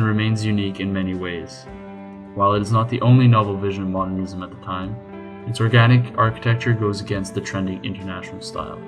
remains unique in many ways. While it is not the only novel vision of modernism at the time, its organic architecture goes against the trending international style.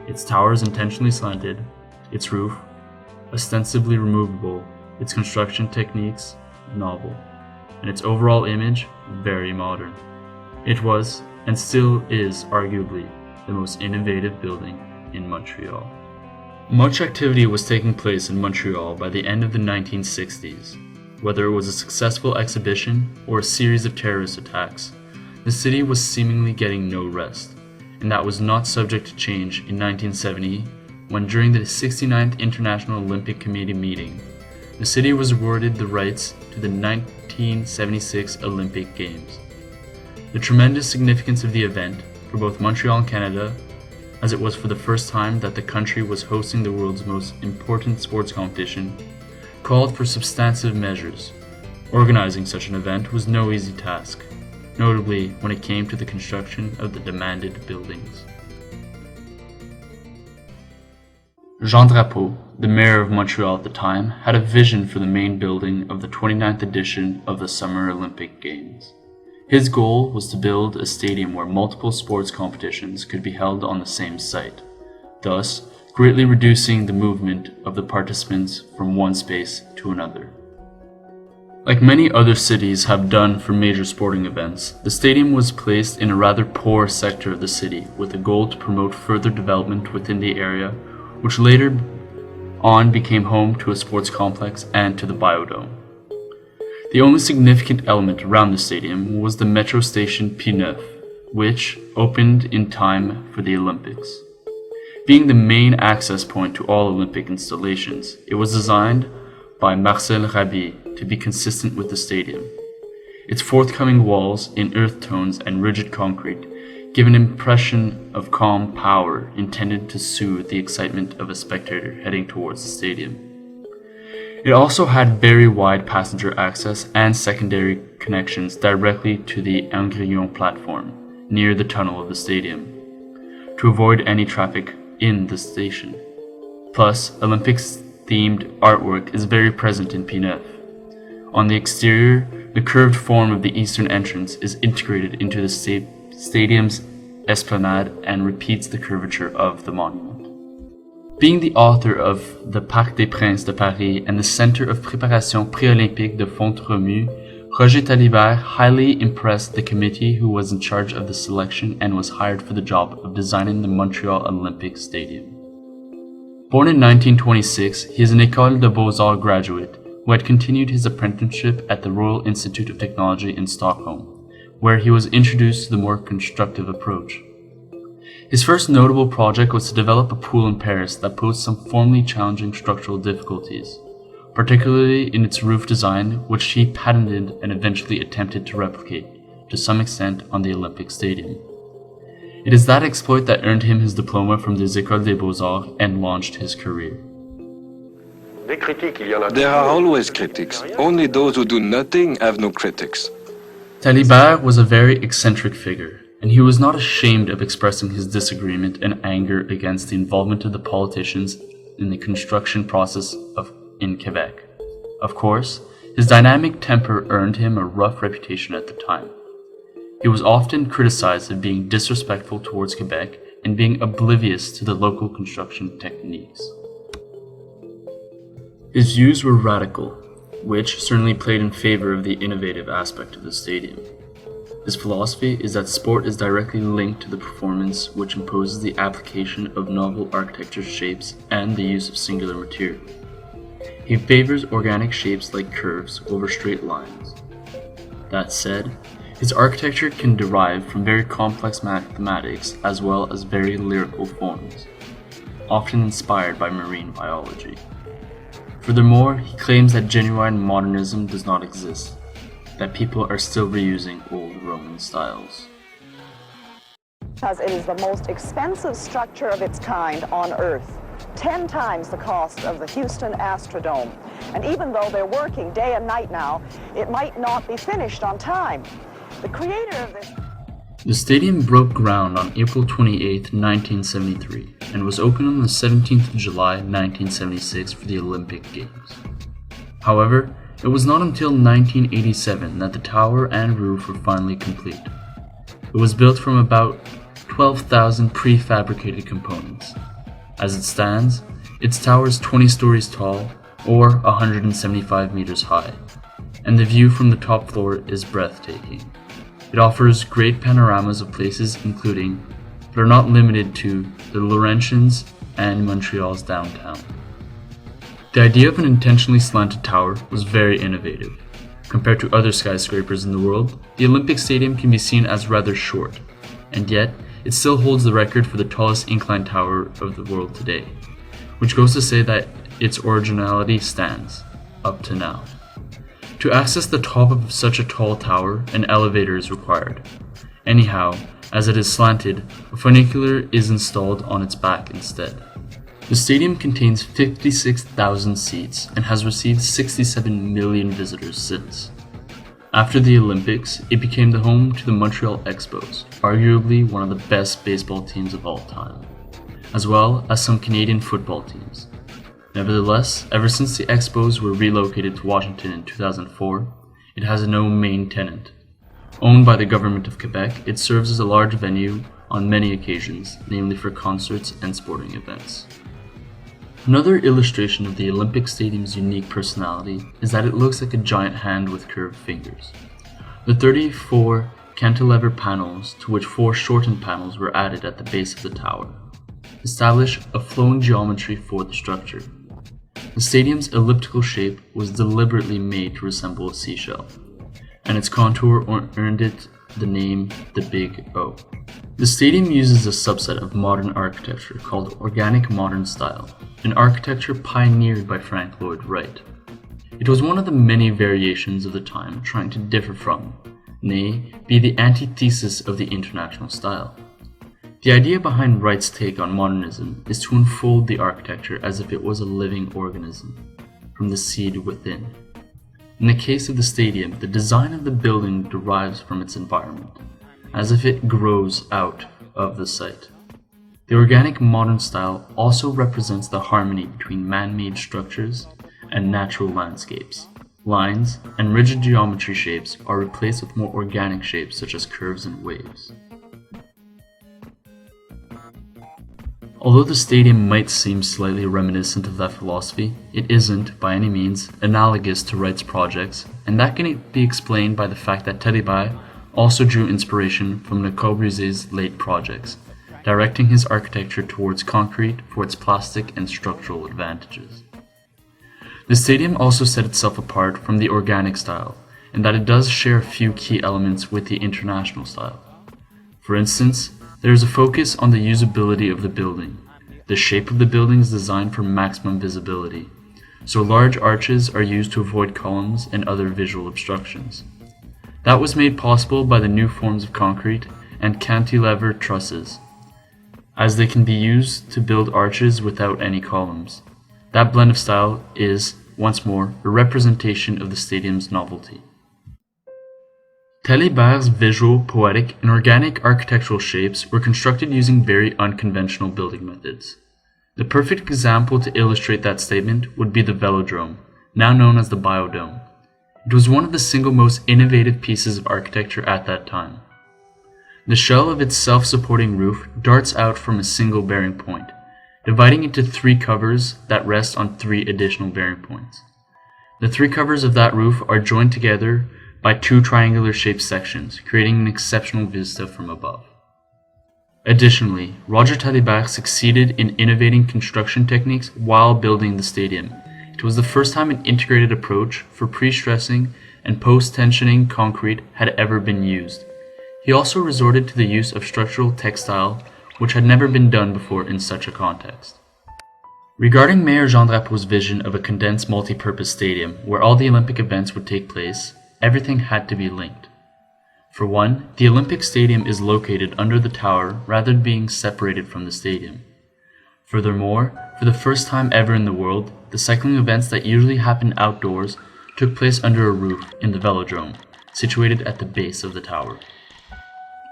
Its towers intentionally slanted, its roof ostensibly removable, its construction techniques novel, and its overall image very modern. It was, and still is arguably, the most innovative building in Montreal. Much activity was taking place in Montreal by the end of the 1960s. Whether it was a successful exhibition or a series of terrorist attacks, the city was seemingly getting no rest, and that was not subject to change in 1970 when, during the 69th International Olympic Committee meeting, the city was awarded the rights to the 1976 Olympic Games. The tremendous significance of the event for both Montreal and Canada, as it was for the first time that the country was hosting the world's most important sports competition, called for substantive measures. Organizing such an event was no easy task, notably when it came to the construction of the demanded buildings. Jean Drapeau, the mayor of Montreal at the time, had a vision for the main building of the 29th edition of the Summer Olympic Games. His goal was to build a stadium where multiple sports competitions could be held on the same site, thus greatly reducing the movement of the participants from one space to another. Like many other cities have done for major sporting events, the stadium was placed in a rather poor sector of the city with a goal to promote further development within the area, which later on became home to a sports complex and to the Biodome. The only significant element around the stadium was the metro station P9, which opened in time for the Olympics. Being the main access point to all Olympic installations, it was designed by Marcel Raby to be consistent with the stadium. Its forthcoming walls in earth tones and rigid concrete give an impression of calm power intended to soothe the excitement of a spectator heading towards the stadium. It also had very wide passenger access and secondary connections directly to the Angrillon platform near the tunnel of the stadium, to avoid any traffic in the station. Plus, Olympics-themed artwork is very present in P9. On the exterior, the curved form of the eastern entrance is integrated into the stadium's esplanade and repeats the curvature of the monument. Being the author of the Parc des Princes de Paris and the Center of Préparation Pré-Olympique de Font-Romeu, Roger Talibert highly impressed the committee who was in charge of the selection and was hired for the job of designing the Montreal Olympic Stadium. Born in 1926, he is an École de Beaux-Arts graduate who had continued his apprenticeship at the Royal Institute of Technology in Stockholm, where he was introduced to the more constructive approach. His first notable project was to develop a pool in Paris that posed some formally challenging structural difficulties, particularly in its roof design, which he patented and eventually attempted to replicate, to some extent, on the Olympic Stadium. It is that exploit that earned him his diploma from the École des Beaux-Arts and launched his career. There are always critics. Only those who do nothing have no critics. Talibert was a very eccentric figure, and he was not ashamed of expressing his disagreement and anger against the involvement of the politicians in the construction process in Quebec. Of course, his dynamic temper earned him a rough reputation at the time. He was often criticized of being disrespectful towards Quebec and being oblivious to the local construction techniques. His views were radical, which certainly played in favor of the innovative aspect of the stadium. His philosophy is that sport is directly linked to the performance, which imposes the application of novel architecture shapes and the use of singular material. He favors organic shapes like curves over straight lines. That said, his architecture can derive from very complex mathematics as well as very lyrical forms, often inspired by marine biology. Furthermore, he claims that genuine modernism does not exist, that people are still reusing old Roman styles. Because it is the most expensive structure of its kind on Earth, 10 times the cost of the Houston Astrodome. And even though they're working day and night now, it might not be finished on time. The creator of this... The stadium broke ground on April 28, 1973, and was opened on the 17th of July, 1976 for the Olympic Games. However, it was not until 1987 that the tower and roof were finally complete. It was built from about 12,000 prefabricated components. As it stands, its tower is 20 stories tall, or 175 meters high, and the view from the top floor is breathtaking. It offers great panoramas of places including, but are not limited to, the Laurentians and Montreal's downtown. The idea of an intentionally slanted tower was very innovative. Compared to other skyscrapers in the world, the Olympic Stadium can be seen as rather short, and yet it still holds the record for the tallest inclined tower of the world today, which goes to say that its originality stands, up to now. To access the top of such a tall tower, an elevator is required. Anyhow, as it is slanted, a funicular is installed on its back instead. The stadium contains 56,000 seats and has received 67 million visitors since. After the Olympics, it became the home to the Montreal Expos, arguably one of the best baseball teams of all time, as well as some Canadian football teams. Nevertheless, ever since the Expos were relocated to Washington in 2004, it has no main tenant. Owned by the government of Quebec, it serves as a large venue on many occasions, namely for concerts and sporting events. Another illustration of the Olympic Stadium's unique personality is that it looks like a giant hand with curved fingers. The 34 cantilever panels, to which 4 shortened panels were added at the base of the tower, establish a flowing geometry for the structure. The stadium's elliptical shape was deliberately made to resemble a seashell, and its contour earned it the name the Big O. The stadium uses a subset of modern architecture called Organic Modern Style, an architecture pioneered by Frank Lloyd Wright. It was one of the many variations of the time trying to differ from, nay, be the antithesis of the international style. The idea behind Wright's take on modernism is to unfold the architecture as if it was a living organism, from the seed within. In the case of the stadium, the design of the building derives from its environment, as if it grows out of the site. The organic modern style also represents the harmony between man-made structures and natural landscapes. Lines and rigid geometry shapes are replaced with more organic shapes such as curves and waves. Although the stadium might seem slightly reminiscent of that philosophy, it isn't, by any means, analogous to Wright's projects, and that can be explained by the fact that Tellier also drew inspiration from Le Corbusier's late projects, directing his architecture towards concrete for its plastic and structural advantages. The stadium also set itself apart from the organic style, in that it does share a few key elements with the international style. For instance, there is a focus on the usability of the building. The shape of the building is designed for maximum visibility, so large arches are used to avoid columns and other visual obstructions. That was made possible by the new forms of concrete and cantilever trusses, as they can be used to build arches without any columns. That blend of style is, once more, a representation of the stadium's novelty. Tellier's visual, poetic, and organic architectural shapes were constructed using very unconventional building methods. The perfect example to illustrate that statement would be the Velodrome, now known as the Biodome. It was one of the single most innovative pieces of architecture at that time. The shell of its self-supporting roof darts out from a single bearing point, dividing into 3 covers that rest on 3 additional bearing points. The 3 covers of that roof are joined together by 2 triangular-shaped sections, creating an exceptional vista from above. Additionally, Roger Tellier succeeded in innovating construction techniques while building the stadium. It was the first time an integrated approach for pre-stressing and post-tensioning concrete had ever been used. He also resorted to the use of structural textile, which had never been done before in such a context. Regarding Mayor Jean Drapeau's vision of a condensed multi-purpose stadium where all the Olympic events would take place, everything had to be linked. For one, the Olympic Stadium is located under the tower rather than being separated from the stadium. Furthermore, for the first time ever in the world, the cycling events that usually happen outdoors took place under a roof in the Velodrome, situated at the base of the tower.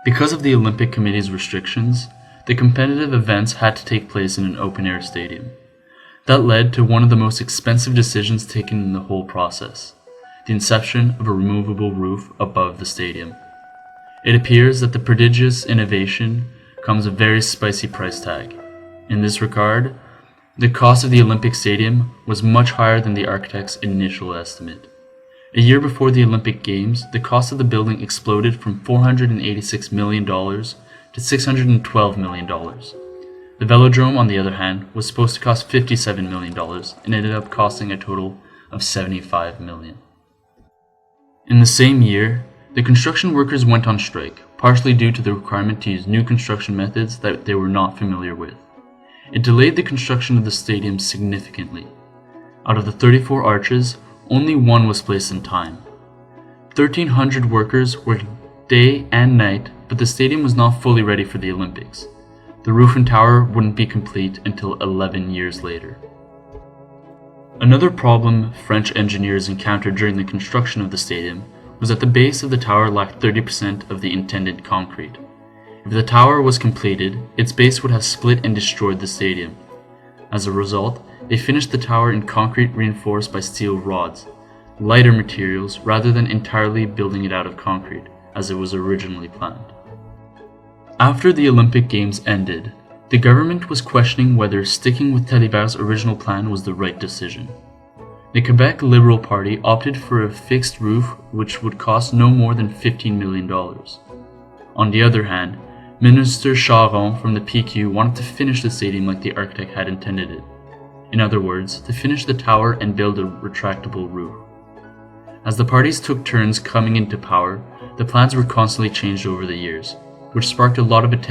Because of the Olympic Committee's restrictions, the competitive events had to take place in an open-air stadium. That led to one of the most expensive decisions taken in the whole process, the inception of a removable roof above the stadium. It appears that the prodigious innovation comes a very spicy price tag. In this regard, the cost of the Olympic Stadium was much higher than the architect's initial estimate. A year before the Olympic Games, the cost of the building exploded from $486 million to $612 million. The Velodrome, on the other hand, was supposed to cost $57 million and ended up costing a total of $75 million. In the same year, the construction workers went on strike, partially due to the requirement to use new construction methods that they were not familiar with. It delayed the construction of the stadium significantly. Out of the 34 arches, only one was placed in time. 1,300 workers worked day and night, but the stadium was not fully ready for the Olympics. The roof and tower wouldn't be complete until 11 years later. Another problem French engineers encountered during the construction of the stadium was that the base of the tower lacked 30% of the intended concrete. If the tower was completed, its base would have split and destroyed the stadium. As a result, they finished the tower in concrete reinforced by steel rods, lighter materials, rather than entirely building it out of concrete, as it was originally planned. After the Olympic Games ended, the government was questioning whether sticking with Talibert's original plan was the right decision. The Quebec Liberal Party opted for a fixed roof which would cost no more than $15 million. On the other hand, Minister Charon from the PQ wanted to finish the stadium like the architect had intended it. In other words, to finish the tower and build a retractable roof. As the parties took turns coming into power, the plans were constantly changed over the years, which sparked a lot of attention